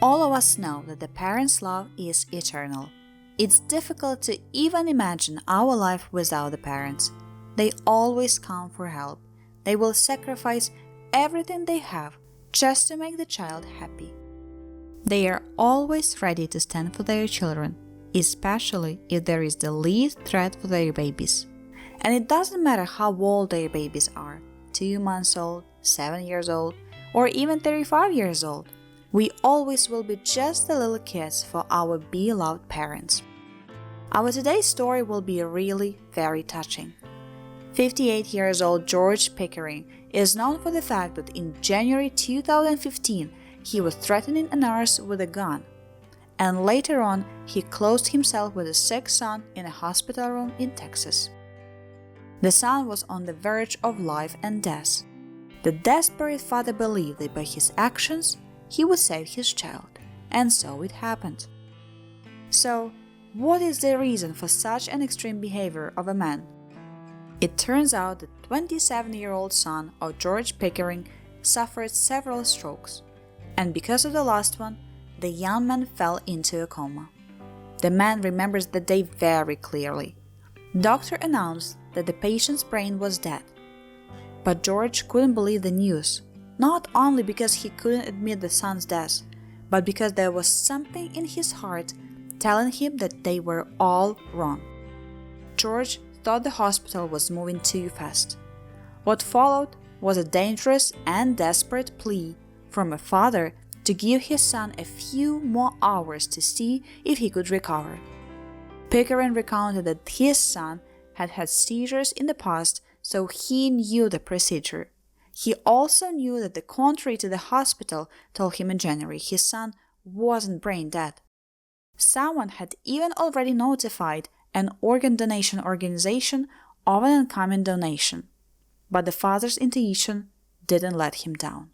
All of us know that the parents' love is eternal. It's difficult to even imagine our life without the parents. They always come for help. They will sacrifice everything they have just to make the child happy. They are always ready to stand for their children, especially if there is the least threat for their babies. And it doesn't matter how old their babies are, 2 months old, 7 years old, or even 35 years old. We always will be just the little kids for our beloved parents. Our today's story will be really very touching. 58 years old George Pickering is known for the fact that in January 2015 he was threatening a nurse with a gun, and later on he closed himself with a sick son in a hospital room in Texas. The son was on the verge of life and death. The desperate father believed that by his actions he would save his child, and so it happened. So, what is the reason for such an extreme behavior of a man? It turns out the 27-year-old son of George Pickering suffered several strokes, and because of the last one, the young man fell into a coma. The man remembers the day very clearly. Doctor announced that the patient's brain was dead. But George couldn't believe the news, not only because he couldn't admit the son's death, but because there was something in his heart telling him that they were all wrong. George thought the hospital was moving too fast. What followed was a dangerous and desperate plea from a father to give his son a few more hours to see if he could recover. Pickering recounted that his son had had seizures in the past, so he knew the procedure. He also knew that the contrary to the hospital told him in January, his son wasn't brain dead. Someone had even already notified an organ donation organization of an incoming donation, but the father's intuition didn't let him down.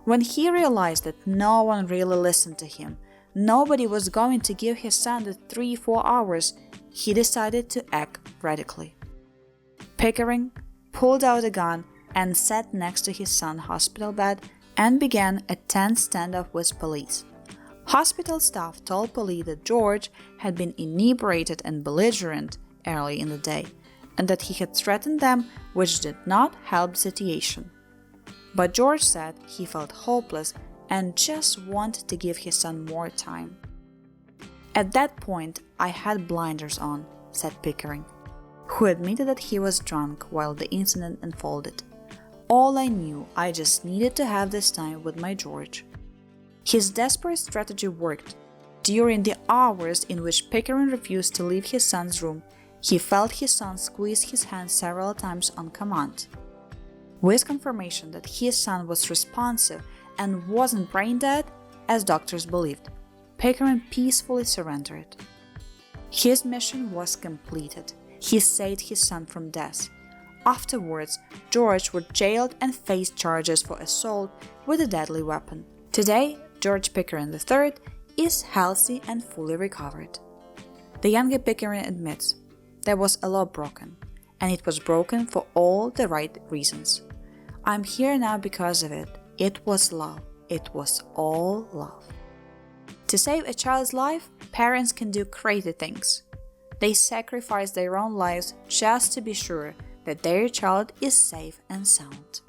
When he realized that no one really listened to him, nobody was going to give his son the 3-4 hours, he decided to act radically. Pickering pulled out a gun and sat next to his son's hospital bed and began a tense standoff with police. Hospital staff told police that George had been inebriated and belligerent early in the day, and that he had threatened them, which did not help the situation. But George said he felt hopeless and just wanted to give his son more time. At that point, I had blinders on, said Pickering, who admitted that he was drunk while the incident unfolded. All I knew, I just needed to have this time with my George. His desperate strategy worked. During the hours in which Pickering refused to leave his son's room, he felt his son squeeze his hand several times on command. With confirmation that his son was responsive and wasn't brain dead, as doctors believed, Pickering peacefully surrendered. His mission was completed. He saved his son from death. Afterwards, George was jailed and faced charges for assault with a deadly weapon. Today, George Pickering III is healthy and fully recovered. The younger Pickering admits there was a law broken, and it was broken for all the right reasons. I'm here now because of it. It was love. It was all love. To save a child's life, parents can do crazy things. They sacrifice their own lives just to be sure that their child is safe and sound.